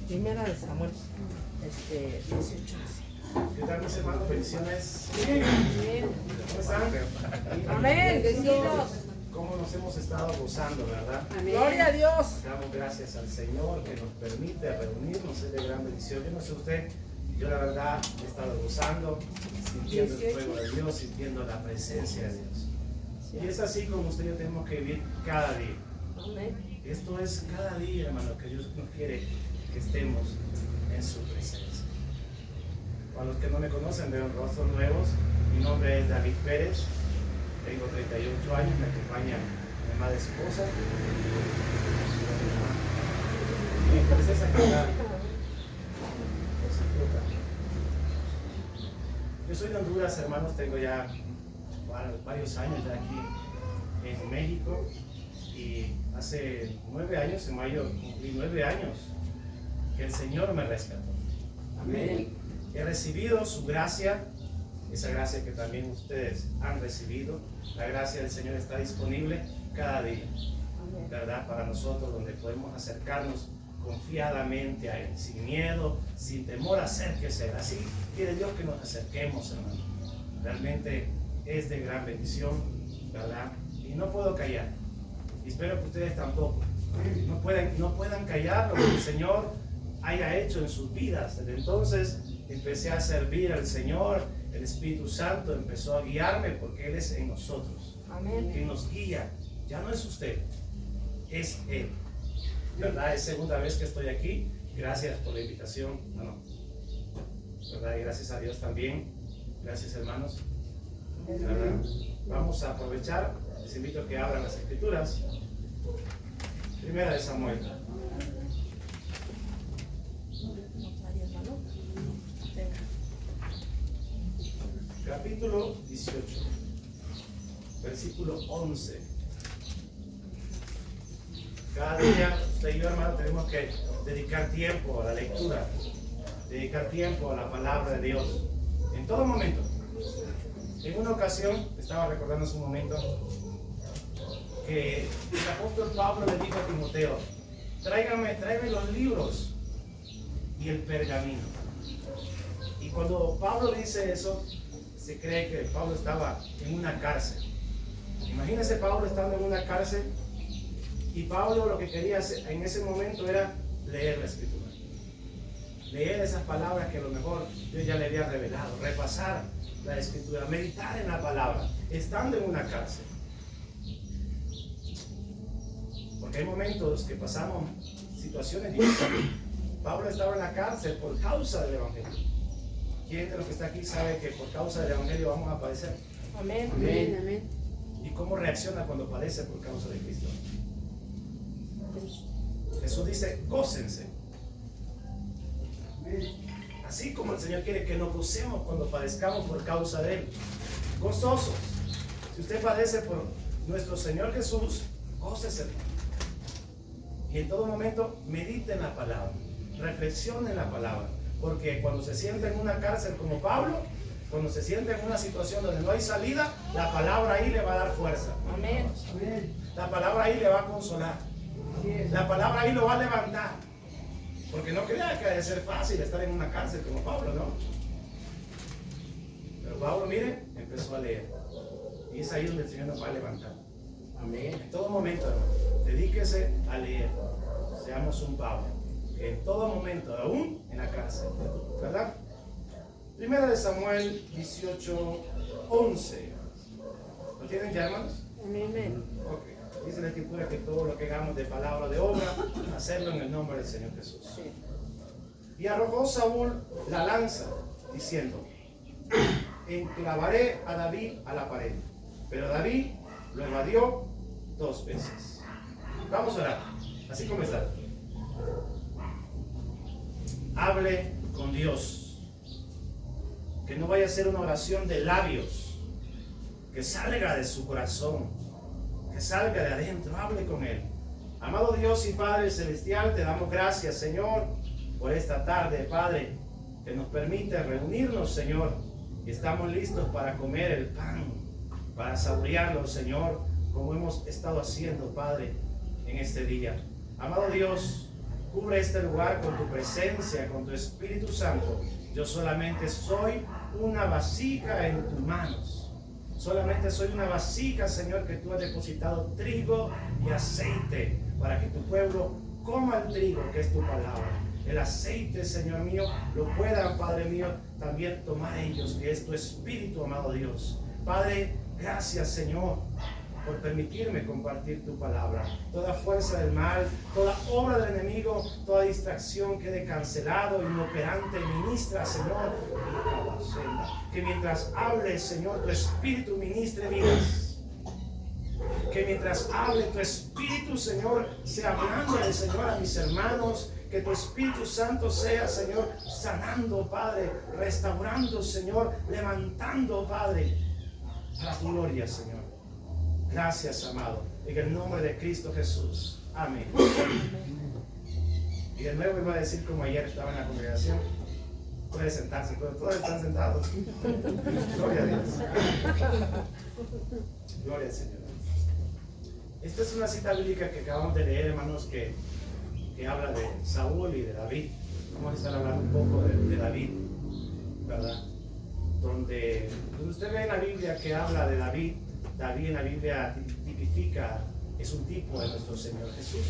Primera de Samuel, 18. ¿Qué tal, mis hermanos? Bendiciones. Bien. ¿Cómo están? Amén, bendecidos. ¿Cómo nos hemos estado gozando, verdad? Amén. Gloria a Dios. Damos gracias al Señor que nos permite reunirnos, es de gran bendición. Yo no sé usted, yo la verdad he estado gozando, sintiendo el fuego de Dios, sintiendo la presencia de Dios. Y es así como usted y yo tenemos que vivir cada día. Amén. Esto es cada día, hermano, que Dios nos quiere que estemos en su presencia. Para los que no me conocen, veo rostros nuevos. Mi nombre es David Pérez, tengo 38 años, me acompaña mi amada esposa. Mi princesa Clara. Yo soy de Honduras, hermanos, tengo ya varios años ya aquí en México. Y hace 9 años, en mayo cumplí 9 años que el Señor me rescató. Amén. He recibido su gracia, esa gracia que también ustedes han recibido. La gracia del Señor está disponible cada día, ¿verdad? Para nosotros, donde podemos acercarnos confiadamente a Él, sin miedo, sin temor, acérquese a Él. Así quiere Dios que nos acerquemos, hermano. Realmente es de gran bendición, ¿verdad? Y no puedo callar. Y espero que ustedes tampoco no puedan callar lo que el Señor haya hecho en sus vidas. Desde entonces empecé a servir al Señor, el Espíritu Santo empezó a guiarme porque Él es en nosotros. Amén. Quien nos guía, ya no es usted, es Él. ¿Verdad? Es segunda vez que estoy aquí. Gracias por la invitación. ¿Verdad? Y gracias a Dios también. Gracias, hermanos. ¿Verdad? Vamos a aprovechar. Les invito a que abran las Escrituras. Primera de Samuel. Capítulo 18. Versículo 11. Cada día, usted y yo, hermano, tenemos que dedicar tiempo a la lectura. Dedicar tiempo a la palabra de Dios. En todo momento. En una ocasión, estaba recordando hace un momento, que el apóstol Pablo le dijo a Timoteo: tráigame los libros y el pergamino. Y cuando Pablo dice eso, se cree que Pablo estaba en una cárcel. Imagínense Pablo estando en una cárcel, y Pablo lo que quería hacer en ese momento era leer la Escritura. Leer esas palabras que a lo mejor Dios ya le había revelado, repasar la Escritura, meditar en la palabra, estando en una cárcel. Porque hay momentos que pasamos situaciones difíciles. Pablo estaba en la cárcel por causa del Evangelio. ¿Quién de los que está aquí sabe que por causa del Evangelio vamos a padecer? Amén. Amén. Amén. ¿Y cómo reacciona cuando padece por causa de Cristo? Jesús dice: gócense. Así como el Señor quiere que nos gocemos cuando padezcamos por causa de Él. Gozosos. Si usted padece por nuestro Señor Jesús, gócese. Y en todo momento medite en la palabra, reflexione en la palabra, porque cuando se siente en una cárcel como Pablo, cuando se siente en una situación donde no hay salida, la palabra ahí le va a dar fuerza. Amén. La palabra ahí le va a consolar. La palabra ahí lo va a levantar. Porque no crea que debe ser fácil estar en una cárcel como Pablo, ¿no? Pero Pablo, mire, empezó a leer. Y es ahí donde el Señor nos va a levantar. Amén. En todo momento, hermano, dedíquese a leer. Seamos un Pablo. En todo momento, aún en la cárcel. ¿Verdad? Primera de Samuel 18:11. ¿Lo tienen ya, hermanos? Amén. Ok. Dice la Escritura que todo lo que hagamos de palabra o de obra, hacerlo en el nombre del Señor Jesús. Sí. Y arrojó Saúl la lanza, diciendo: enclavaré a David a la pared. Pero David lo evadió 2 veces. Vamos a orar. Así como está. Hable con Dios. Que no vaya a ser una oración de labios. Que salga de su corazón. Que salga de adentro. Hable con Él. Amado Dios y Padre Celestial, te damos gracias, Señor, por esta tarde, Padre, que nos permite reunirnos, Señor. Y estamos listos para comer el pan, para saborearlo, Señor, como hemos estado haciendo, Padre, en este día. Amado Dios, Cubre este lugar con tu presencia, con tu Espíritu Santo. Yo solamente soy una vasija en tus manos. Solamente soy una vasija, Señor, que tú has depositado trigo y aceite para que tu pueblo coma el trigo, que es tu palabra. El aceite, Señor mío, lo puedan, Padre mío, también tomar ellos, que es tu Espíritu, amado Dios. Padre, gracias, Señor, por permitirme compartir tu palabra. Toda fuerza del mal, toda obra del enemigo, toda distracción quede cancelado, inoperante. Ministra, Señor, que mientras hable, Señor, tu Espíritu ministre vidas. Que mientras hable tu Espíritu, Señor, sea hablándole, Señor, a mis hermanos. Que tu Espíritu Santo sea, Señor, sanando, Padre, restaurando, Señor, levantando, Padre, para tu gloria, Señor. Gracias, amado, en el nombre de Cristo Jesús. Amén. Y de nuevo iba a decir como ayer estaba en la congregación. Puede sentarse, pero todos están sentados. Gloria a Dios. Gloria al Señor. Esta es una cita bíblica que acabamos de leer, hermanos, que habla de Saúl y de David. Vamos a estar hablando un poco de David, ¿verdad? Donde usted ve en la Biblia que habla de David. David en la Biblia tipifica, es un tipo de nuestro Señor Jesús.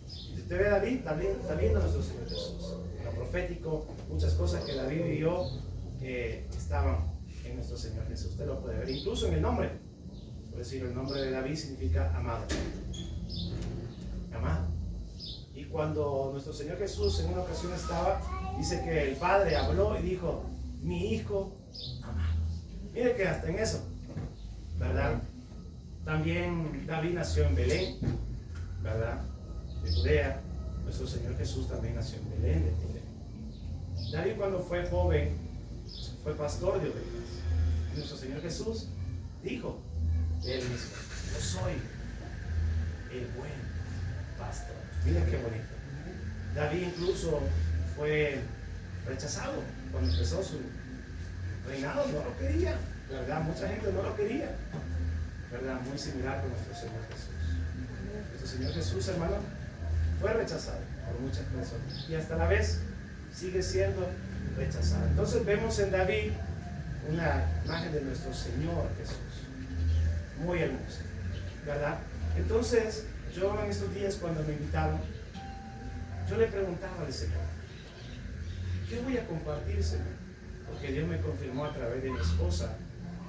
Si usted ve a David, está viendo a nuestro Señor Jesús. En lo profético, muchas cosas que David vivió estaban en nuestro Señor Jesús. Usted lo puede ver, incluso en el nombre. Por decir, el nombre de David significa amado. Amado. Y cuando nuestro Señor Jesús en una ocasión estaba, dice que el Padre habló y dijo, mi hijo amado. Mire que hasta en eso, ¿verdad? También David nació en Belén, ¿verdad? De Judea. Nuestro Señor Jesús también nació en Belén, de Judea. David cuando fue joven, fue pastor de ovejas. Y nuestro Señor Jesús dijo, él mismo, yo soy el buen pastor. Miren qué bonito. David incluso fue rechazado cuando empezó su reinado, no lo quería, ¿verdad? Mucha gente no lo quería, ¿verdad? Muy similar con nuestro Señor Jesús. Nuestro Señor Jesús, hermano, fue rechazado por muchas personas y hasta la vez sigue siendo rechazado. Entonces vemos en David una imagen de nuestro Señor Jesús, muy hermosa, ¿verdad? Entonces, yo en estos días cuando me invitaron, yo le preguntaba al Señor, ¿qué voy a compartir, Señor? Porque Dios me confirmó a través de mi esposa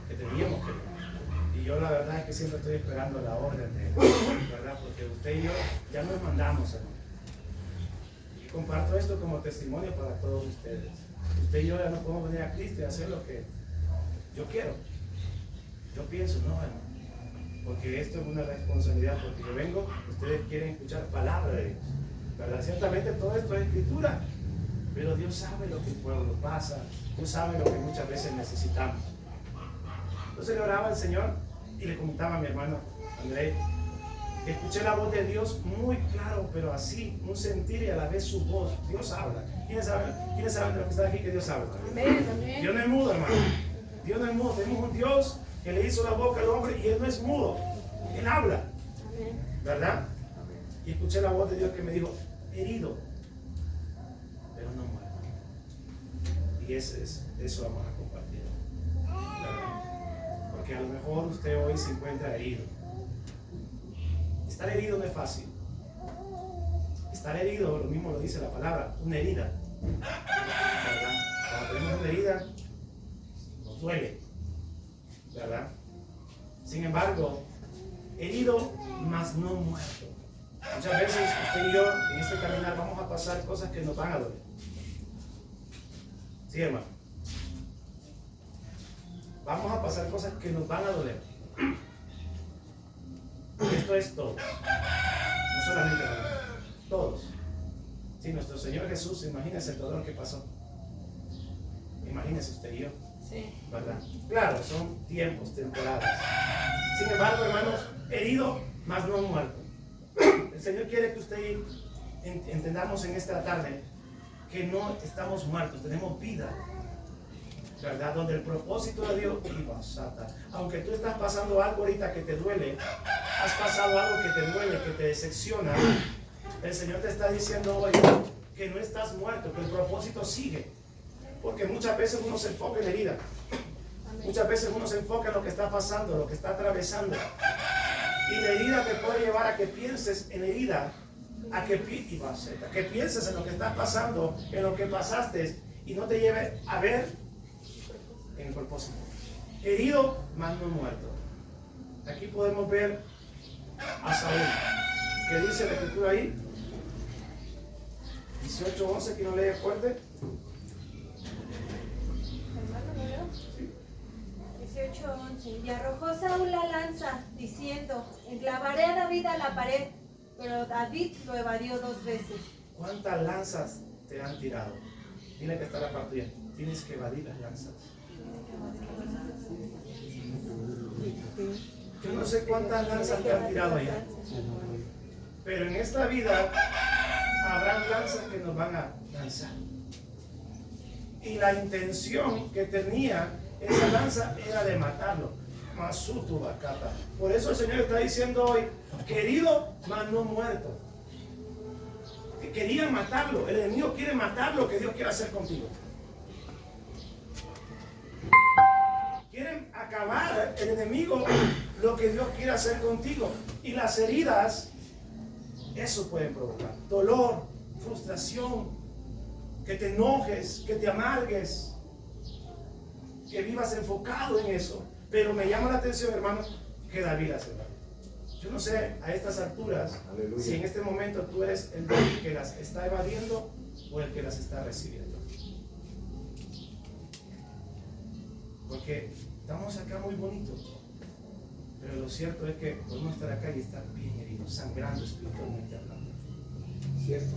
que teníamos que ir. Y yo la verdad es que siempre estoy esperando la orden de Él, ¿verdad? Porque usted y yo ya nos mandamos, hermano. Y comparto esto como testimonio para todos ustedes. Usted y yo ya no podemos venir a Cristo y hacer lo que yo quiero. Yo pienso, no, hermano. Porque esto es una responsabilidad, porque yo vengo, ustedes quieren escuchar palabra de Dios, ¿verdad? Ciertamente todo esto es escritura, pero Dios sabe lo que el pueblo pasa, Dios sabe lo que muchas veces necesitamos. Entonces le oraba al Señor y le comentaba a mi hermano André, que escuché la voz de Dios muy claro, pero así, un sentir y a la vez su voz. Dios habla. ¿Quiénes saben de lo que está aquí que Dios habla? Amén, amén. Dios no es mudo, hermano. Dios no es mudo. Tenemos un Dios que le hizo la boca al hombre y Él no es mudo. Él habla. ¿Verdad? Y escuché la voz de Dios que me dijo, herido, pero no muerto. Y eso vamos a compartir. ¿Verdad? Porque a lo mejor usted hoy se encuentra herido. Estar herido no es fácil. Estar herido, lo mismo lo dice la palabra, una herida. ¿Verdad? Cuando tenemos una herida, nos duele. ¿Verdad? Sin embargo, herido, mas no muerto. Muchas veces usted y yo en este caminar vamos a pasar cosas que nos van a doler. ¿Sí, hermano? Vamos a pasar cosas que nos van a doler. Esto es todo. No solamente hermano, todos. Sí, nuestro Señor Jesús, imagínese el dolor que pasó. Imagínese usted y yo. Sí. ¿Verdad? Claro, son tiempos, temporadas. Sin embargo, hermanos, herido, mas no muerto. El Señor quiere que usted entendamos en esta tarde que no estamos muertos, tenemos vida. ¿Verdad? Donde el propósito de Dios, aunque tú estás pasando algo ahorita que te duele, has pasado algo que te duele, que te decepciona, El Señor te está diciendo hoy que no estás muerto, que el propósito sigue. Porque muchas veces uno se enfoca en la herida. Muchas veces uno se enfoca en lo que está pasando, lo que está atravesando. Y la herida te puede llevar a que pienses en la herida, a que pienses en lo que está pasando, en lo que pasaste, y no te lleve a ver en el propósito. Herido, mas no muerto. Aquí podemos ver a Saúl, que dice la escritura ahí, 18:11, que no lee fuerte. Hermano, ¿no leo? 18:11. Y arrojó Saúl la lanza, diciendo: enclavaré a David a la pared. Pero David lo evadió 2 veces. ¿Cuántas lanzas te han tirado? Tiene que estar a partir. Tienes que evadir las lanzas. Yo no sé cuántas lanzas te han tirado allá, pero en esta vida habrán lanzas que nos van a lanzar. Y la intención que tenía esa lanza era de matarlo. Masutu Bacata. Por eso el Señor está diciendo hoy, querido, mas no muerto. Que querían matarlo. El enemigo quiere matar lo que Dios quiere hacer contigo. Quieren acabar el enemigo lo que Dios quiere hacer contigo. Y las heridas, eso pueden provocar dolor, frustración, que te enojes, que te amargues, que vivas enfocado en eso. Pero me llama la atención, hermano, que David hace. Yo no sé a estas alturas, aleluya, si en este momento tú eres el David que las está evadiendo o el que las está recibiendo. Porque estamos acá muy bonitos, pero lo cierto es que podemos estar acá y estar bien heridos, sangrando espiritualmente hablando. ¿Cierto?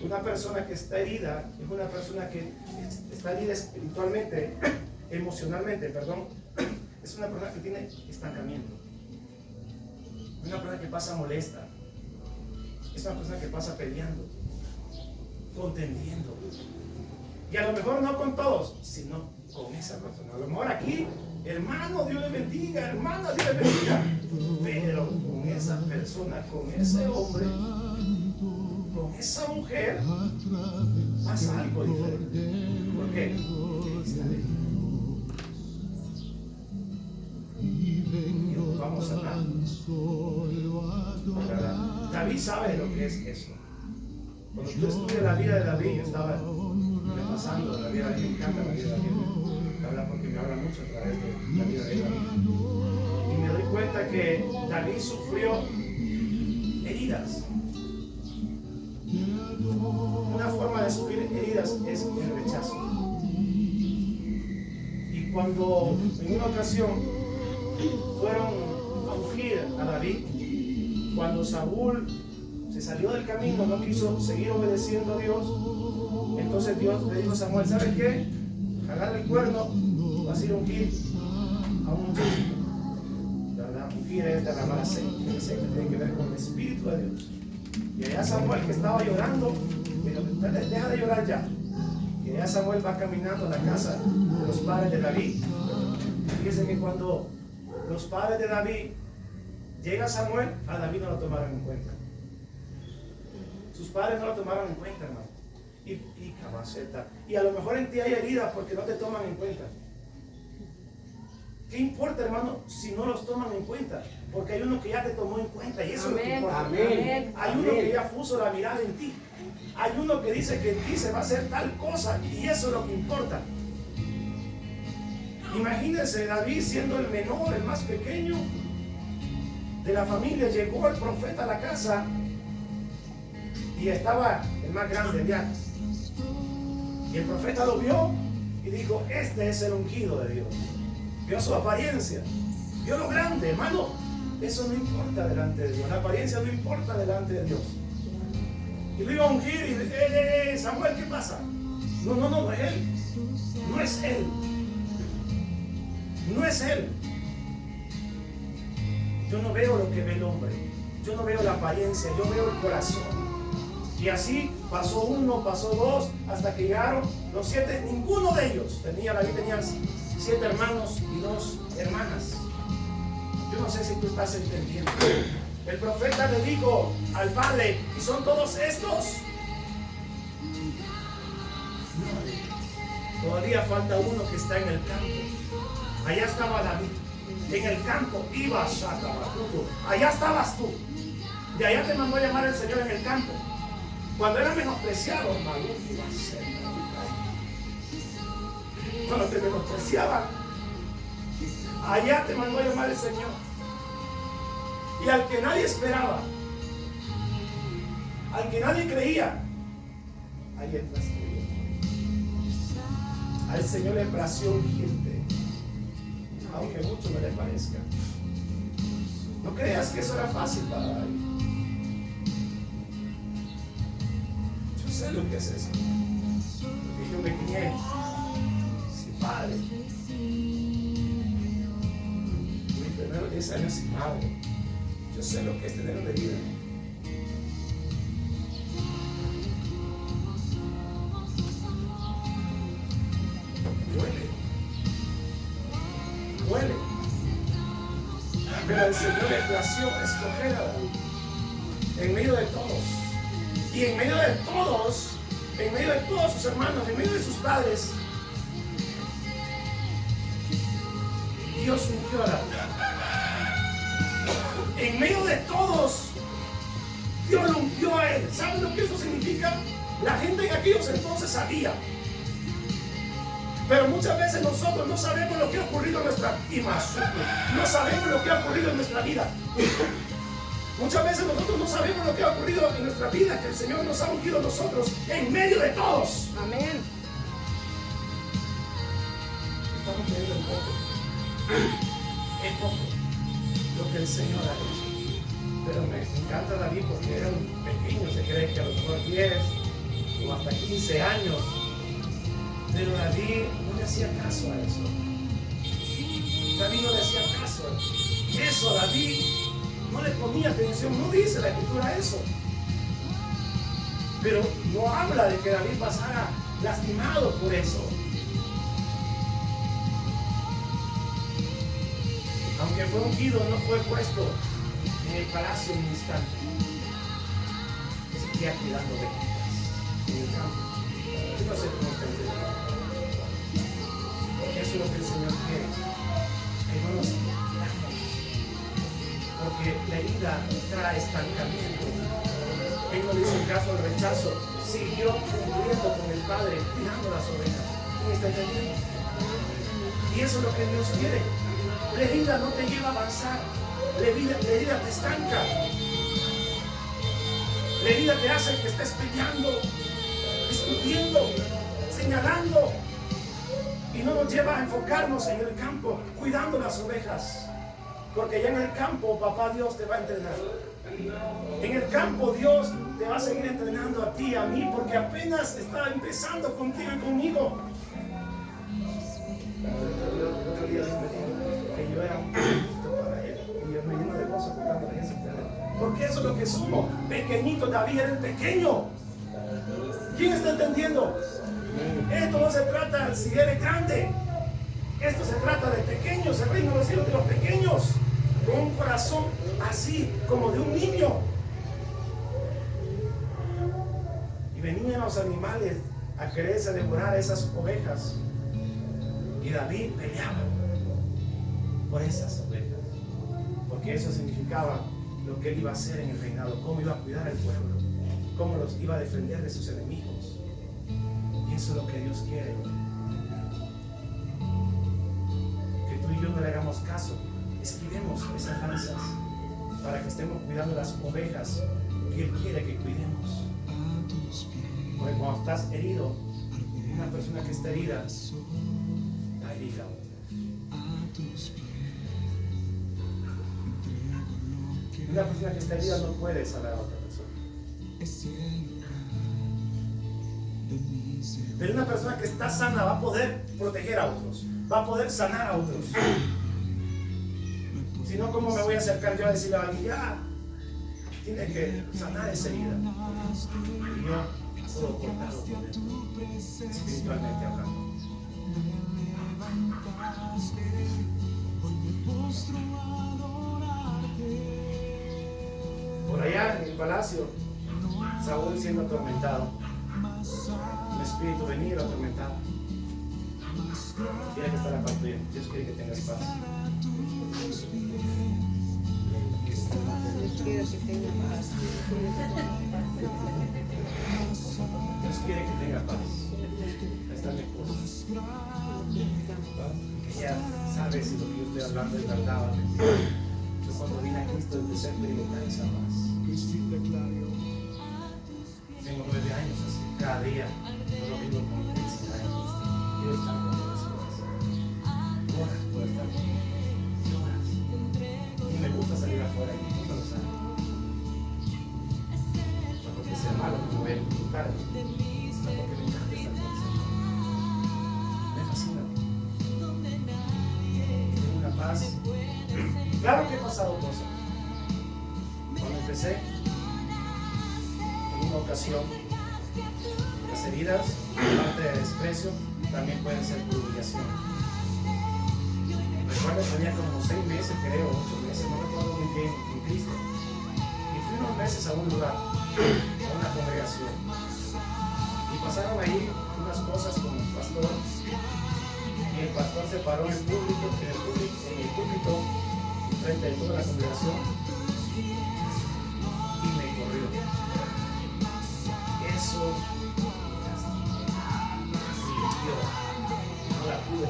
Una persona que está herida es una persona que está herida espiritualmente, emocionalmente, perdón. Es una persona que tiene estancamiento. Una persona que pasa molesta. Es una persona que pasa peleando, contendiendo. Y a lo mejor no con todos, sino con esa persona. A lo mejor aquí, hermano, Dios le bendiga, hermana, Dios le bendiga. Pero con esa persona, con ese hombre, con esa mujer, pasa algo diferente. ¿Por qué? Porque está de vamos a hablar. David sabe lo que es eso. Cuando tú estudias la vida de David, yo estaba repasando la vida de David, me encanta la vida de David, porque me habla mucho a través de la vida de David. Y me doy cuenta que David sufrió heridas. Una forma de sufrir heridas es el rechazo. Y cuando en una ocasión fueron a ungir a David, cuando Saúl se salió del camino, no quiso seguir obedeciendo a Dios, entonces Dios le dijo a Samuel: ¿sabes qué? Agarra el cuerno, vas a ir a ungir a un muchachito. ¿Verdad? Ungir es derramar aceite. El aceite tiene que ver con el Espíritu de Dios. Y allá Samuel, que estaba llorando, dijo: deja de llorar ya. Y allá Samuel va caminando a la casa de los padres de David. Fíjense que cuando los padres de David llega Samuel, a David no lo tomaron en cuenta. Sus padres no lo tomaron en cuenta, hermano. Y cabaceta. Y a lo mejor en ti hay heridas porque no te toman en cuenta. ¿Qué importa, hermano, si no los toman en cuenta? Porque hay uno que ya te tomó en cuenta y eso es lo que importa. Amén. Hay uno que ya puso la mirada en ti. Hay uno que dice que en ti se va a hacer tal cosa y eso es lo que importa. Imagínense, David siendo el menor, el más pequeño de la familia, llegó el profeta a la casa y estaba el más grande ya. Y el profeta lo vio y dijo: este es el ungido de Dios. Vio su apariencia, vio lo grande, hermano. Eso no importa delante de Dios, la apariencia no importa delante de Dios. Y lo iba a ungir y Samuel, ¿qué pasa? No es él. No es él. No es él. Yo no veo lo que ve el hombre. Yo no veo la apariencia, yo veo el corazón. Y así pasó uno, pasó dos, hasta que llegaron los 7. Ninguno de ellos David tenía 7 hermanos y 2 hermanas. Yo no sé si tú estás entendiendo. El profeta le dijo al padre, ¿y son todos estos? No, todavía falta uno que está en el campo. Allá estaba David. En el campo iba Shakabakutu. Allá estabas tú. De allá te mandó a llamar el Señor en el campo. Cuando era menospreciado, cuando te menospreciaban, allá te mandó a llamar el Señor. Y al que nadie esperaba, al que nadie creía, ahí entras tú. Al Señor le plació ungirte, aunque mucho no le parezca. No creas que eso era fácil para David. Yo sé lo que es eso. Porque yo me crié sin padre. Mis primeros 10 años sin madre. Yo sé lo que es tener una herida. Duele. Pero el Señor le plació escoger a David en medio de todos. Y en medio de todos, en medio de todos sus hermanos, en medio de sus padres, Dios ungió a David. En medio de todos, Dios lo ungió a él. ¿Saben lo que eso significa? La gente en aquellos entonces sabía. Pero muchas veces nosotros no sabemos lo que ha ocurrido en nuestra vida. No sabemos lo que ha ocurrido en nuestra vida. Muchas veces nosotros no sabemos lo que ha ocurrido en nuestra vida, que el Señor nos ha ungido a nosotros en medio de todos. Amén. Estamos viendo en poco. En poco lo que el Señor ha hecho. Pero me encanta David porque era un pequeño, se cree que a lo mejor 10 o hasta 15 años. Pero David no le hacía caso a eso. David no le hacía caso a eso. David no le ponía atención. No dice la Escritura eso. Pero no habla de que David pasara lastimado por eso. Aunque fue ungido, no fue puesto en el palacio en un instante. Seguía cuidando de ovejitas en el campo. Yo no sé cómo está entendiendo. Eso es lo que el Señor quiere. Que no nos quedamos. Porque la herida trae estancamiento. Él no le hizo caso al rechazo. Siguió cumpliendo con el Padre, cuidando las ovejas. ¿Quién está entendiendo? Y eso es lo que Dios quiere. La herida no te lleva a avanzar. La herida te estanca. La herida te hace que estés peleando, discutiendo, señalando. Y no nos lleva a enfocarnos en el campo, cuidando las ovejas. Porque ya en el campo, papá Dios te va a entrenar. En el campo Dios te va a seguir entrenando a ti, a mí, porque apenas está empezando contigo y conmigo. El otro día Dios me dijo que yo era un pequeñito para él. Y yo me lleno de gozo contando eso. Porque eso es lo que somos. Pequeñito, David era el pequeño. ¿Quién está entendiendo? Esto no se trata si eres grande. Esto se trata de pequeños. El reino de los cielos de los pequeños. Con un corazón así como de un niño. Y venían los animales a quererse devorar a esas ovejas. Y David peleaba por esas ovejas. Porque eso significaba lo que él iba a hacer en el reinado. Cómo iba a cuidar al pueblo. Cómo los iba a defender de sus enemigos. Y eso es lo que Dios quiere. Que tú y yo no le hagamos caso. Esquivemos esas lanzas para que estemos cuidando las ovejas que Él quiere que cuidemos. Porque cuando estás herido, una persona que está herida, está herida. Una persona que está herida no puede sanar a otra persona. Pero una persona que está sana va a poder proteger a otros, va a poder sanar a otros. Si no, ¿cómo me voy a acercar yo a decirle a alguien, ya, tiene que sanar esa herida? Y yo puedo cortarlo por dentro, espiritualmente hablando. palacio, Saúl siendo atormentado, un espíritu venía atormentado. Tiene que estar a paz tuya. Dios quiere que tengas paz. Dios quiere que tenga paz. Ahí está mi esposa. Ella sabe si lo que yo estoy hablando es verdad o mentira. Yo cuando vine a Cristo empecé a experimentar esa paz. Tengo 9 años así, cada día no lo vivo con intensidad en Cristo. Quiero estar con las cosas. Horas puedo estar con Él. Horas. Y me gusta salir afuera y mi esposa lo sabe. No porque sea malo, no me voy a disfrutar. Sino porque me encanta estar con el Señor. Me fascina. Y tengo una paz. Claro que he pasado cosas. Cuando empecé, en una ocasión, las heridas, aparte de desprecio, también pueden ser por humillación. Recuerdo que tenía como 6 meses, creo, 8 meses, no recuerdo muy bien, en Cristo. Y fui unos meses a un lugar, a una congregación. Y pasaron ahí unas cosas con el pastor. Y el pastor se paró en el público, frente de toda la congregación, y me corrió. Eso y yo no la pude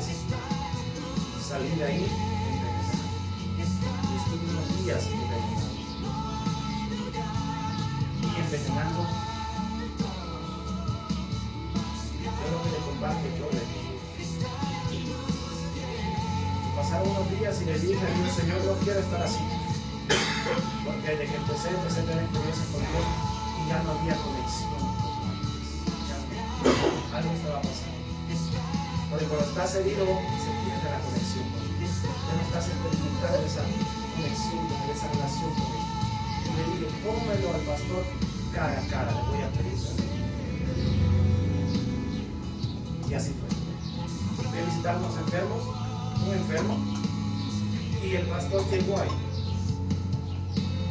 salir de ahí envenenado. Y estuve unos días envenenado. Y envenenando, yo lo que le comparto, yo le digo. Pasaron unos días y le dije a Dios, Señor, no quiero estar así. Porque desde que empecé a tener experiencia con Dios y ya no había conexión como antes. Algo estaba pasando. Porque cuando estás herido se pierde la conexión con Dios. Ya no estás experimentando esa conexión, esa relación con Él. Y le dije, pónmelo al pastor cara a cara, le voy a pedir. Y así fue. Fui a visitar a unos enfermos, un enfermo, y el pastor llegó ahí.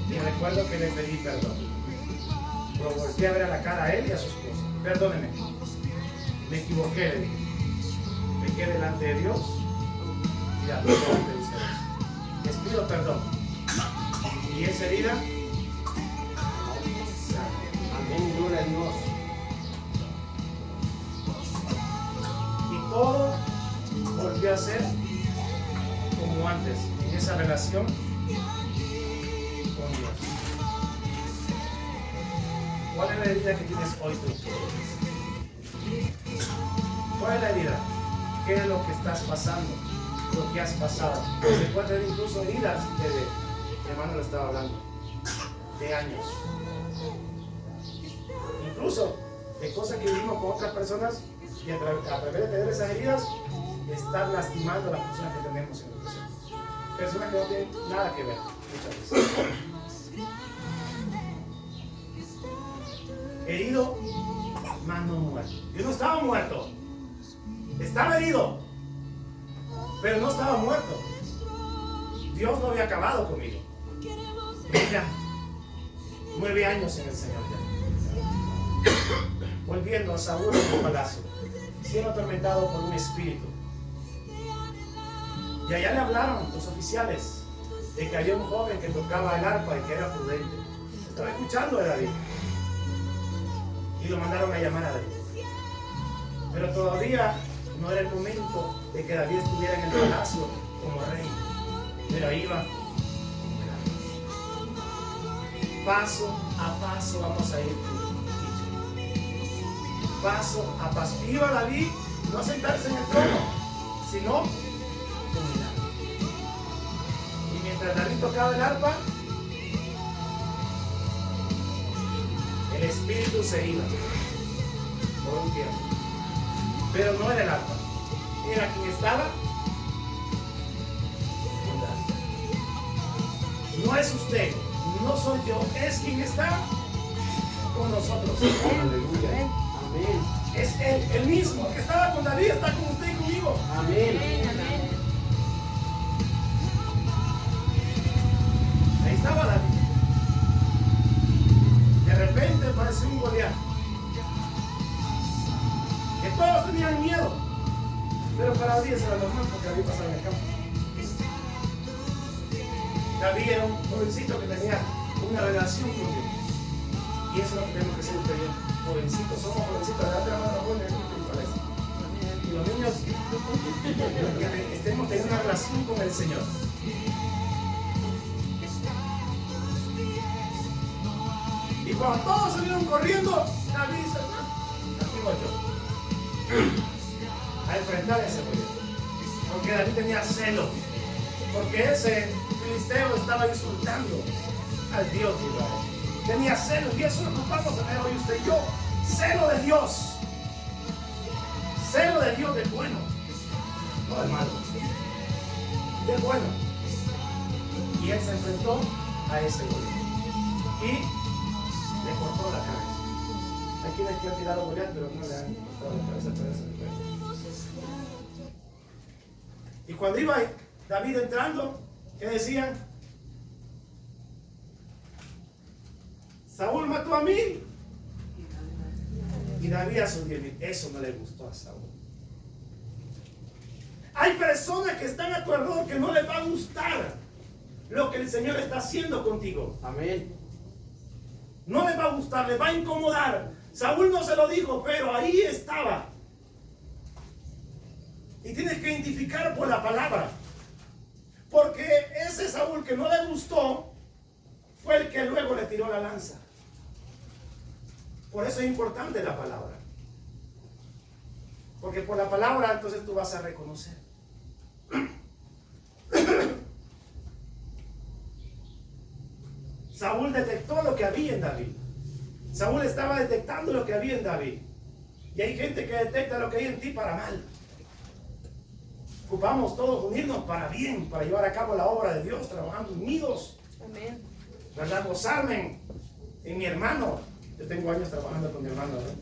Y recuerdo que le pedí perdón. Lo volteé a ver a la cara a él y a su esposa. Perdóneme, me equivoqué, le dije. Pequé delante de Dios y delante de ustedes. Les pido perdón. Y esa herida, amén, gloria a Dios. Y todo volvió a ser como antes, en esa relación con Dios. ¿Cuál es la herida que tienes hoy tú? ¿Cuál es la herida? ¿Qué es lo que estás pasando? Lo que has pasado. Se pueden tener incluso heridas mi hermano lo estaba hablando, de años. Incluso de cosas que vivimos con otras personas y a través de tener esas heridas, estar lastimando a las personas que tenemos en nuestra vida. Personas que no tienen nada que ver muchas veces. Herido, mas no muerto. Yo no estaba muerto. Estaba herido, pero no estaba muerto. Dios no había acabado conmigo. Venga, 9 años en el Señor ya. Volviendo a Saúl en el palacio, siendo atormentado por un espíritu. Y allá le hablaron los oficiales de que había un joven que tocaba el arpa y que era prudente. Estaba escuchando a David. Y lo mandaron a llamar a David. Pero todavía no era el momento de que David estuviera en el palacio como rey. Pero iba como rey. Paso a paso vamos a ir. Paso a paso. Iba David no a sentarse en el trono, sino dominar. Y mientras David tocaba el arpa, el espíritu se iba por un tiempo. Pero no era el arpa, era quien estaba con David. No es usted, no soy yo, es quien está con nosotros. Aleluya. Amén. Es Él, el mismo que estaba con David, está con usted y conmigo. Amén. Amén. Ahí estaba David. tenían miedo. Pero para David eso era normal porque David pasaba en el campo. David era un jovencito que tenía una relación con Dios. Y eso es lo que tenemos que ser usted y yo. Jovencitos, somos jovencitos. Adelante la mano buena, y los niños que estemos teniendo una relación con el Señor. Y cuando todos salieron corriendo, David dice, aquí voy yo a enfrentar ese gobierno. Porque David tenía celo. Porque ese filisteo estaba insultando al Dios de Israel. Tenía celo, y eso es lo que vamos a ver hoy usted y yo. Celo de Dios. Celo de Dios del bueno, no del malo, del bueno. Y él se enfrentó a ese Goliat y le cortó la cabeza. Hay quienes que han tirado a Goliat, pero no le han cortado la cabeza, pero ese fue. Y cuando iba David entrando, ¿qué decían? Saúl mató a mí y David a sus 10,000. Eso no le gustó a Saúl. Hay personas que están a tu alrededor que no les va a gustar lo que el Señor está haciendo contigo. Amén. No les va a gustar, les va a incomodar. Saúl no se lo dijo, pero ahí estaba. Y tienes que identificar por la palabra. Porque ese Saúl que no le gustó fue el que luego le tiró la lanza. Por eso es importante la palabra. Porque por la palabra entonces tú vas a reconocer. Saúl detectó lo que había en David. Saúl estaba detectando lo que había en David. Y hay gente que detecta lo que hay en ti para mal. Ocupamos todos unirnos para bien, para llevar a cabo la obra de Dios, trabajando unidos. Amén. ¿Verdad? Gozarme en mi hermano. Yo tengo años trabajando con mi hermano, ¿verdad?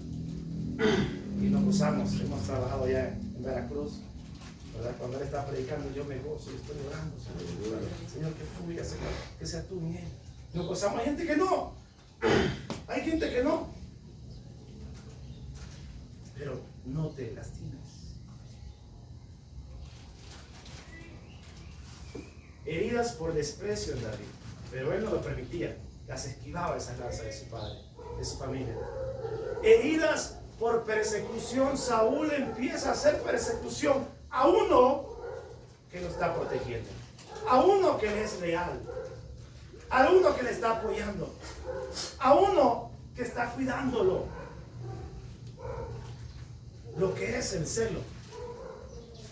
Y nos gozamos. Hemos trabajado ya en Veracruz, ¿verdad? Cuando él está predicando, yo me gozo y estoy orando. Señor, que fluya, Señor, que sea tú en él. Nos gozamos. Hay gente que no. Hay gente que no. Pero no te lastimes. Heridas por desprecio en David, pero él no lo permitía. Las esquivaba esa lanza de su padre, de su familia. Heridas por persecución. Saúl empieza a hacer persecución a uno que lo está protegiendo, a uno que le es leal, a uno que le está apoyando, a uno que está cuidándolo. Lo que es el celo.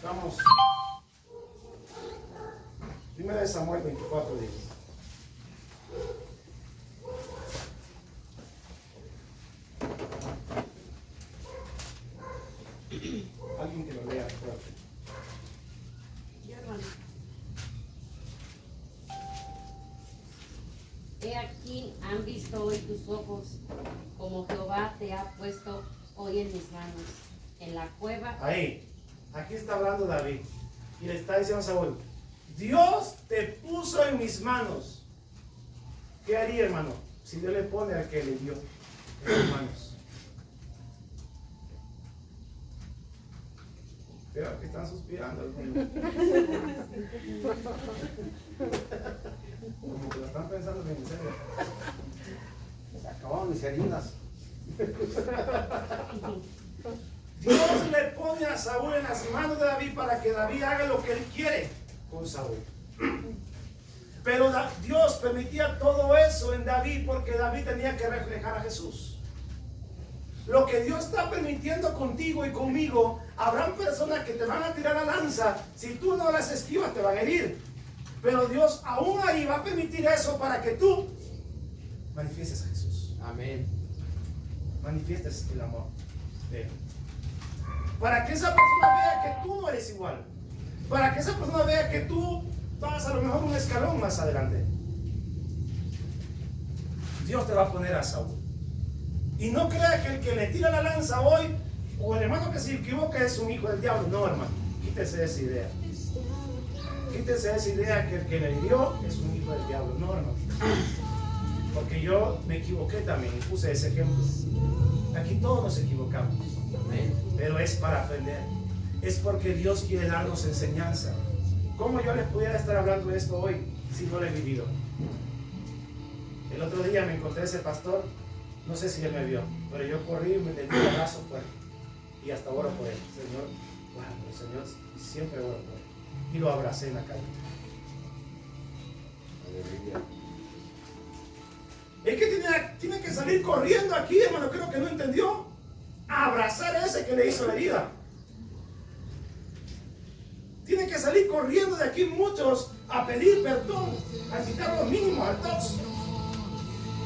Vamos. 1 Samuel 24 dice. Alguien que lo lea fuerte. He aquí han visto hoy tus ojos, como Jehová te ha puesto hoy en mis manos, en la cueva. Ahí, aquí está hablando David y le está diciendo a Saúl: Dios te puso en mis manos. ¿Qué haría, hermano, si Dios le pone al que le dio en sus manos? Creo que están suspirando algunos. Como que lo están pensando bien en serio. Se acabaron mis heridas. Dios le pone a Saúl en las manos de David para que David haga lo que él quiere con Saúl. Pero Dios permitía todo eso en David porque David tenía que reflejar a Jesús. Lo que Dios está permitiendo contigo y conmigo, habrán personas que te van a tirar la lanza. Si tú no las esquivas, te van a herir. Pero Dios aún ahí va a permitir eso para que tú manifiestes a Jesús. Amén. Manifiestes el amor de Él. Para que esa persona vea que tú no eres igual. Para que esa persona vea que tú vas a lo mejor un escalón más adelante. Dios te va a poner a Saúl. Y no crea que el que le tira la lanza hoy, o el hermano que se equivoca, es un hijo del diablo. No, hermano, quítese esa idea. Quítese esa idea que el que le hirió es un hijo del diablo. No, hermano. Porque yo me equivoqué también y puse ese ejemplo. Aquí todos nos equivocamos. Pero es para aprender. Es porque Dios quiere darnos enseñanza. ¿Cómo yo les pudiera estar hablando de esto hoy si no lo he vivido? El otro día me encontré a ese pastor, no sé si él me vio, pero yo corrí y me le di un abrazo fuerte. Y hasta oro por él. Señor, wow, el Señor siempre oro por él. Y lo abracé en la calle. Es que tiene que salir corriendo aquí, hermano. Creo que no entendió. A abrazar a ese que le hizo la herida. Tienen que salir corriendo de aquí muchos a pedir perdón, a quitar los mínimos al todos.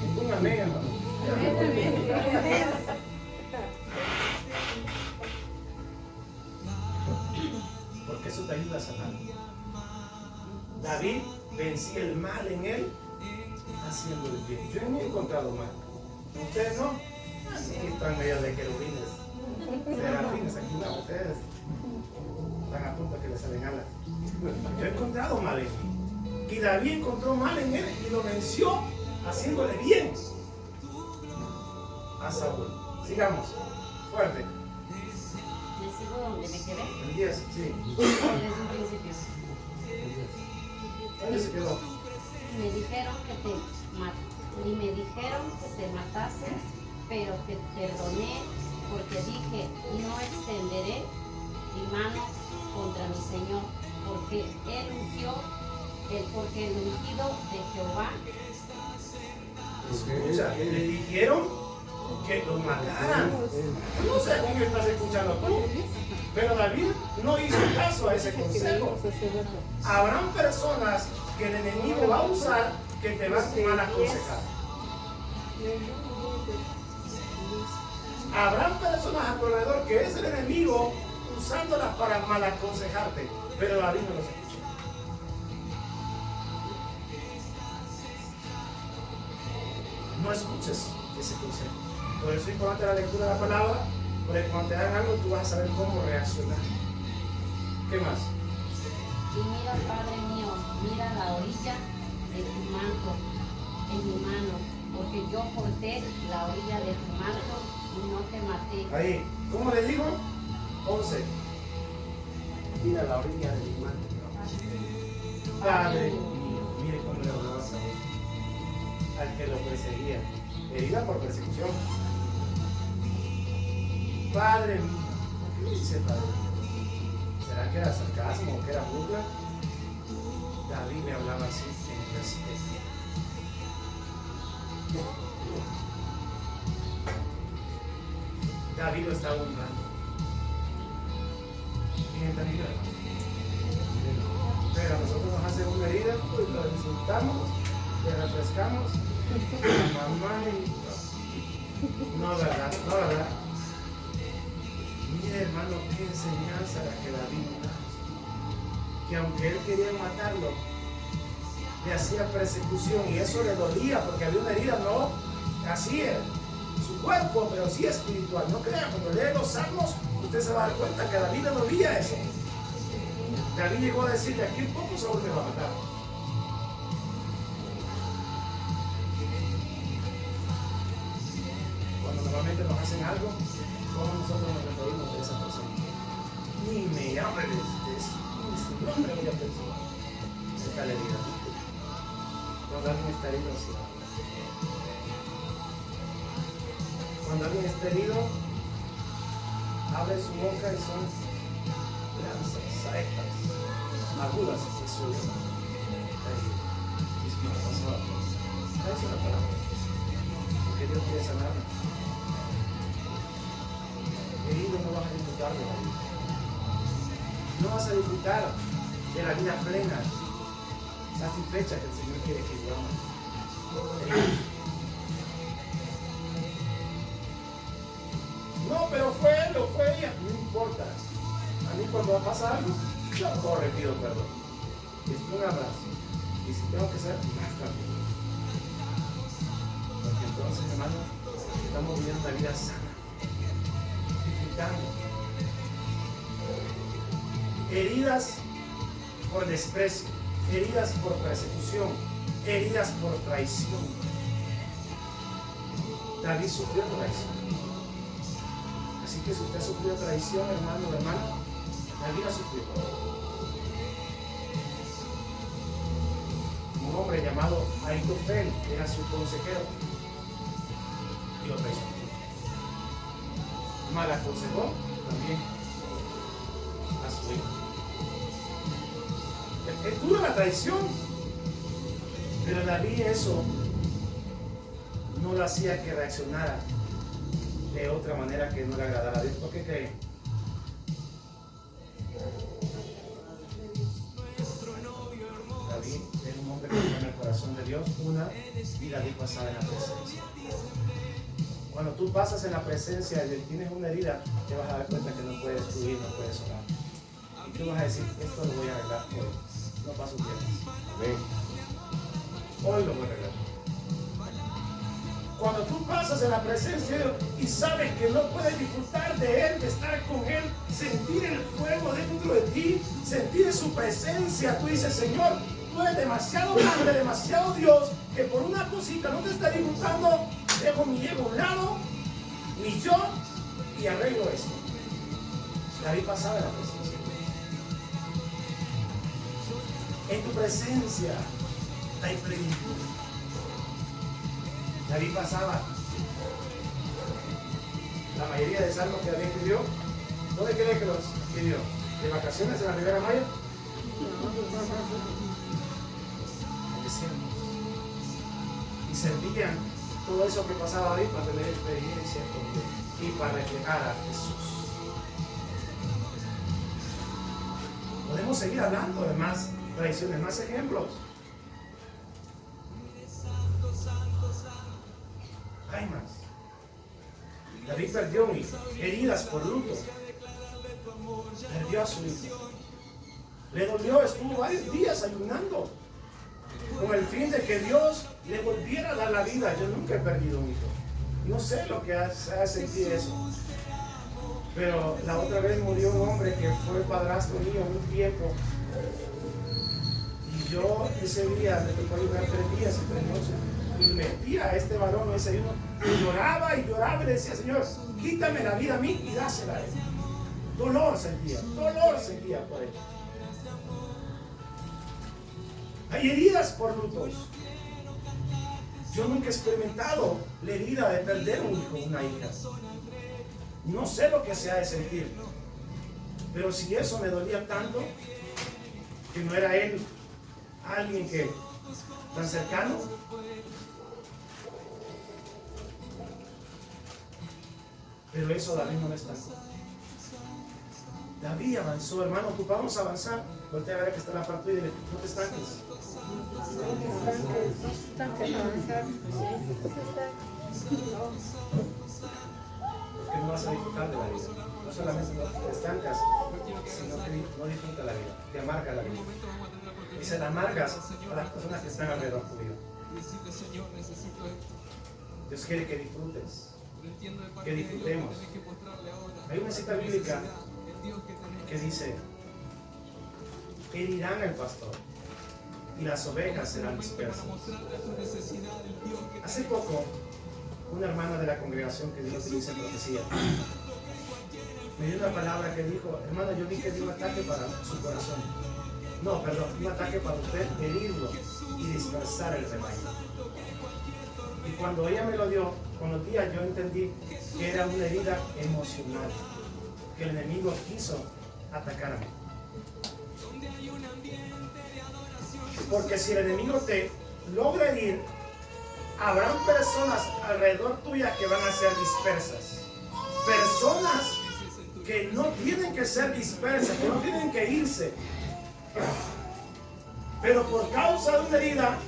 Ningún amén, hermano. Porque eso te ayuda a sanar. David vencía el mal en él haciendo el bien. Yo no he encontrado mal. ¿Ustedes no? Aquí están medio de querubines. Serafines, aquí no, ustedes están a punto que les salen alas. Yo he encontrado mal en mí. Y David encontró mal en él y lo venció haciéndole bien a Saúl. Sigamos. Fuerte. ¿Me sigo donde me quedé? El 10, sí. Desde un principio. ¿Dónde se quedó? Me dijeron que te matase, pero te perdoné porque dije, no extenderé mi mano contra mi Señor, porque el ungido de Jehová. Escucha, le dijeron que lo mataran. No sé cómo estás escuchando tú, pero David no hizo caso a ese consejo. Habrán personas que el enemigo va a usar que te van a mal aconsejar. Habrán personas a tu alrededor que es el enemigo usándolas para mal aconsejarte, pero David no los escuchó. No escuches ese consejo. Por eso es importante la lectura de la palabra, porque cuando te dan algo tú vas a saber cómo reaccionar. ¿Qué más? Y mira, Padre mío, mira la orilla de tu manto en mi mano, porque yo corté la orilla de tu manto y no te maté. Ahí, ¿cómo le digo? 11. Mira la orilla de mi mano. Padre mío, mire cómo le hablaba a Saúl, al que lo perseguía, herida por persecución. Padre mío, ¿por qué dice Padre mío? ¿Será que era sarcasmo o que era burla? David me hablaba así en respeto. David lo estaba honrando. ¿Quién entendió? Pero a nosotros nos hacen una herida, pues lo insultamos, le refrescamos, mamá y... No, ¿verdad? No, ¿verdad? Mire, hermano, qué enseñanza la que David nos da. Que aunque él quería matarlo, le hacía persecución y eso le dolía porque había una herida, no así en su cuerpo, pero sí espiritual. No crea, cuando lee los salmos, usted se va a dar cuenta que a David le dolía eso. David llegó a decirle, aquí en poco Saúl me va a matar. Cuando normalmente nos hacen algo, todos nosotros nos referimos de esa persona. Ni me hables de eso. Ni su nombre voy a pensar. Está la herida. Cuando alguien está herido, sí. Cuando alguien está herido, abre su boca y son lanzas, saetas, agudas de su vida. Es una pasada. Es una palabra. Porque Dios quiere sanarnos. Herido no vas a disfrutar de la vida. No vas a disfrutar de la vida plena, satisfecha que el Señor quiere que vivamos. No, pero fue él o fue ella, no importa. A mí cuando pasa algo, yo corre, pido perdón. Es un abrazo. Y si tengo que ser, más también. Porque entonces, hermano, estamos viviendo una vida sana. Disfrutando. Heridas por desprecio, heridas por persecución, heridas por traición. David sufrió traición. Así que si usted ha sufrido traición, hermano o hermana, David ha sufrido. Un hombre llamado Ahitofel era su consejero y lo traicionó. Mal aconsejó también a su hijo. Es dura la traición, pero David eso no lo hacía que reaccionara de otra manera que no le agradara a Dios. ¿Por qué creen? David era un hombre que tenía en el corazón de Dios y David pasaba en la presencia. Cuando tú pasas en la presencia y tienes una herida, te vas a dar cuenta que no puedes fluir, no puedes orar. Y tú vas a decir, esto lo voy a arreglar hoy. No paso tiempo. Amén. Hoy lo voy a arreglar. Cuando tú pasas en la presencia de Dios y sabes que no puedes disfrutar de Él, de estar con Él, sentir el fuego dentro de ti, sentir su presencia, tú dices, Señor, tú eres demasiado grande, demasiado Dios, que por una cosita no te está disfrutando, dejo mi ego a un lado, mi yo, y arreglo esto. David pasaba en la presencia. En tu presencia hay plenitud. David pasaba. La mayoría de salmos que David escribió, ¿dónde cree que los escribió? ¿De vacaciones en la Ribera Maya? Y servían todo eso que pasaba David para tener experiencia con Dios y para reflejar a Jesús. Podemos seguir hablando de más tradiciones, más ejemplos. Hay más. David perdió heridas por luto. Perdió a su hijo. Le dolió, estuvo varios días ayunando con el fin de que Dios le volviera a dar la vida. Yo nunca he perdido un hijo. No sé lo que hace sentir eso. Pero la otra vez murió un hombre que fue padrastro mío un tiempo. Y yo ese día me tocó ayunar 3 días y 3 noches. Y metía a este varón ese ayuno y lloraba y le decía, Señor, quítame la vida a mí y dásela a él. Dolor sentía por él. Hay heridas por lutos. Yo nunca he experimentado la herida de perder un hijo o una hija. No sé lo que se ha de sentir. Pero si eso me dolía tanto, que no era él alguien que tan cercano, pero eso David no me estancó. David avanzó, hermano, ocupamos avanzar. Voltea a ver que está la parte y dile, no te estanques. Porque no vas a disfrutar de la vida. No solamente no te estancas, sino que no disfrutas la vida, te amarga la vida. Y se la amargas a las personas que están alrededor tuyo. Dios quiere que disfrutes, que disfrutemos. Hay una cita bíblica que dice, herirán al pastor y las ovejas serán dispersas. Hace poco, una hermana de la congregación que Dios utiliza en profecía me dio una palabra que dijo, hermano, yo vi que dio un ataque para su corazón. No, perdón, un ataque para usted, herirlo y dispersar el rebaño. Y cuando ella me lo dio, con los días yo entendí que era una herida emocional, que el enemigo quiso atacarme. Porque si el enemigo te logra herir, habrán personas alrededor tuya que van a ser dispersas. Personas que no tienen que ser dispersas, que no tienen que irse. Pero por causa de una herida,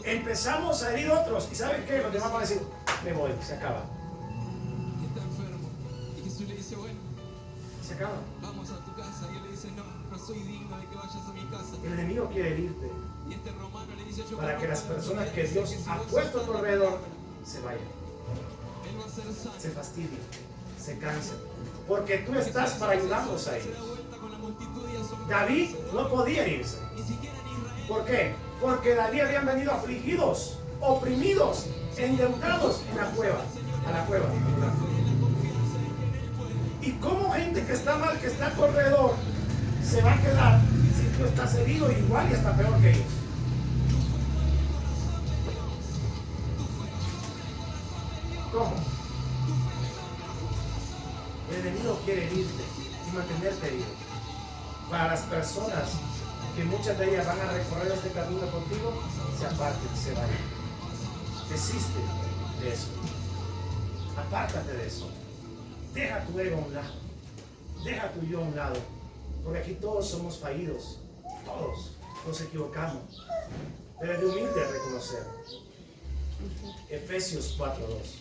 empezamos a herir otros. ¿Y saben qué? Los demás van a decir, me voy, se acaba. Se acaba. Vamos a tu casa y él le dice, no soy digno de que vayas a mi casa. El enemigo quiere herirte Y este romano le dice, para que las personas que Dios ha puesto a tu alrededor se vayan, él va a ser sano. se fastidien, se cansen, porque tú estás para ayudarlos a ellos. David no podía irse. ¿Por qué? Porque David habían venido afligidos, oprimidos, endeudados en la cueva, a la cueva. ¿Y cómo gente que está mal, que está a tu alrededor, se va a quedar si tú estás herido igual y hasta peor que ellos? ¿Cómo? El enemigo quiere herirte y mantenerte herido. Para las personas que muchas de ellas van a recorrer este camino contigo, se aparten, se vayan. Desiste de eso. Apártate de eso. Deja tu ego a un lado. Deja tu yo a un lado. Porque aquí todos somos fallidos. Todos nos equivocamos. Pero es de humilde reconocer. Efesios 4:2.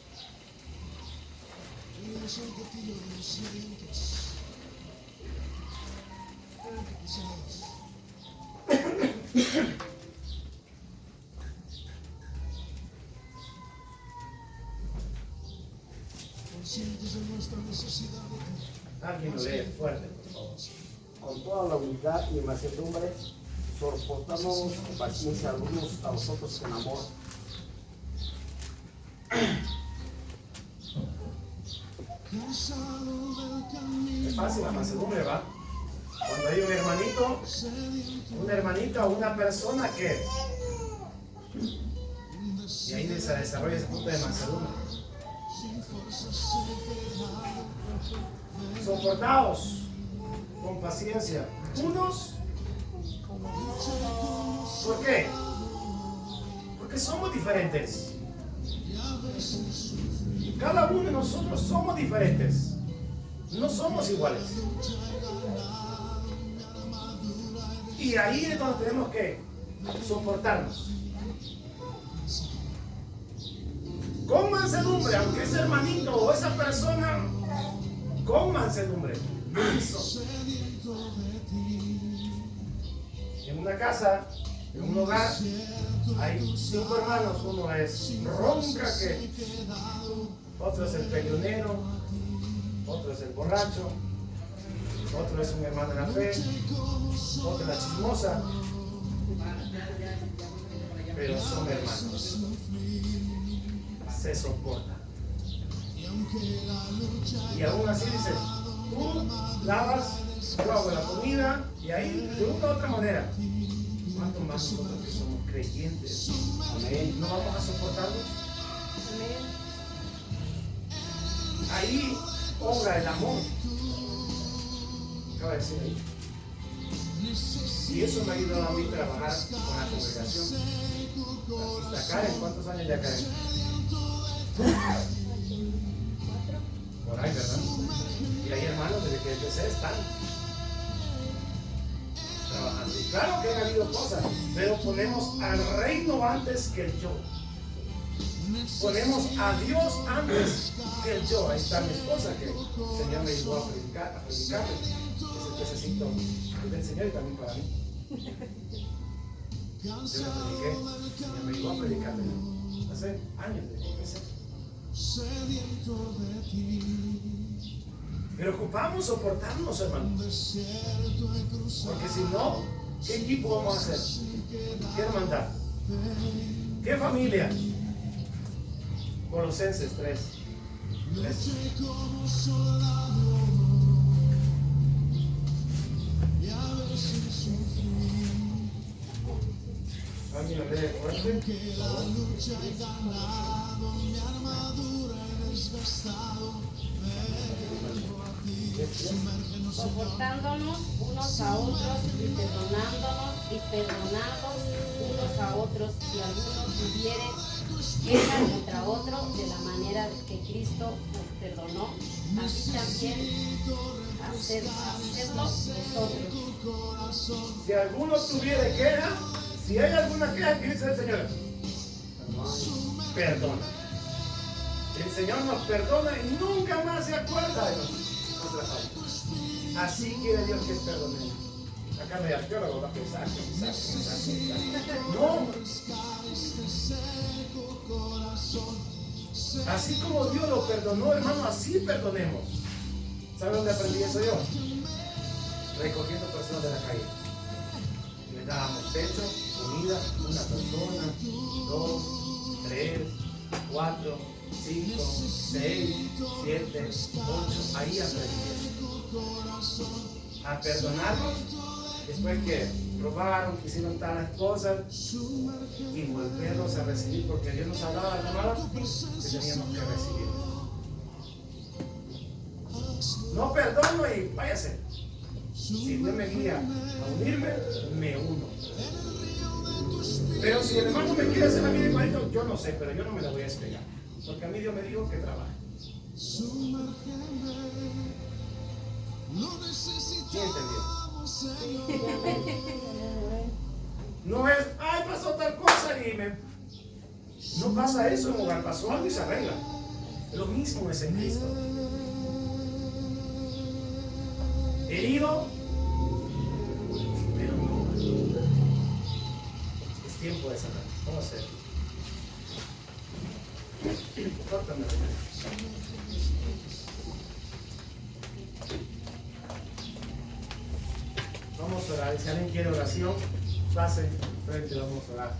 Alguien lo lee fuerte, por favor. Con toda la humildad y mansedumbre, soportándonos con paciencia los unos a los otros con amor. Es fácil la mansedumbre, ¿va? Cuando hay un hermanito, una hermanita o una persona que... Y ahí se desarrolla ese punto de mansedumbre. Soportaos con paciencia unos. ¿Por qué? Porque somos diferentes. Cada uno de nosotros somos diferentes. No somos iguales. Y ahí es donde tenemos que soportarnos. Con mansedumbre, aunque ese hermanito o esa persona, con mansedumbre. En una casa, en un hogar, hay 5 hermanos. Uno es ronca, que otro es el peleonero, otro es el borracho, otro es un hermano en la fe, otro es la chismosa, pero son hermanos. Se soportan. Y aún así dice, tú lavas, yo hago la comida, y ahí de una u otra manera. ¿Cuánto más nosotros que somos creyentes? Amén. ¿No vamos a soportarlos? Ahí obra el amor. Acaba de decir ahí. Y eso me ha ayudado a mí a trabajar con la congregación. ¿La Karen? ¿Cuántos años ya Karen? Por ahí, ¿verdad? Y hay hermanos desde que empecé están trabajando. Y claro que han habido cosas, pero ponemos al reino antes que el yo. Ponemos a Dios antes que el yo. Ahí está mi esposa que el Señor me ayudó a predicarle. Es el pececito del Señor y también para mí. Yo le prediqué, el Señor me ayudó a predicarle hace años desde que empecé. Pero ocupamos soportarnos, hermanos. Porque si no, ¿qué equipo vamos a hacer? ¿Qué hermandad? ¿Qué familia? Colosenses 3. ¿Alguien lo lee fuerte? Soportándonos unos a otros y perdonándonos unos a otros si alguno tuviere queja contra otro, de la manera que Cristo os perdonó, así también hacedlo vosotros. Si alguno tuviera queja, si hay alguna queja, ¿qué dice el Señor? Perdona. El Señor nos perdona y nunca más se acuerda de nuestra falta. Así quiere Dios que perdone. Acá me arqueólogo va a pensar. No. Así como Dios lo perdonó, hermano, así perdonemos. ¿Sabe dónde aprendí eso yo? Recogiendo personas de la calle. Les dábamos techo, comida, una persona, 2, 3, 4, 5, 6, 7, 8, ahí aprendí a perdonarlos después que robaron, que hicieron talas cosas y volverlos a recibir, porque Dios nos hablaba de nada que teníamos que recibir. No perdono y váyase. Si Dios me guía a unirme, me uno. Pero si el hermano me quiere hacer a mí igualito, yo no sé, pero yo no me la voy a despegar. Porque a mí Dios me dijo que trabaje. ¿Quién entendió? No es, ay, pasó tal cosa y me... No pasa eso en un hogar, pasó algo y se arregla. Lo mismo es en Cristo. Herido, pero no. Es tiempo de sanar. ¿Cómo hacer? Córtame. Vamos a orar. Si alguien quiere oración, pase frente, vamos a orar.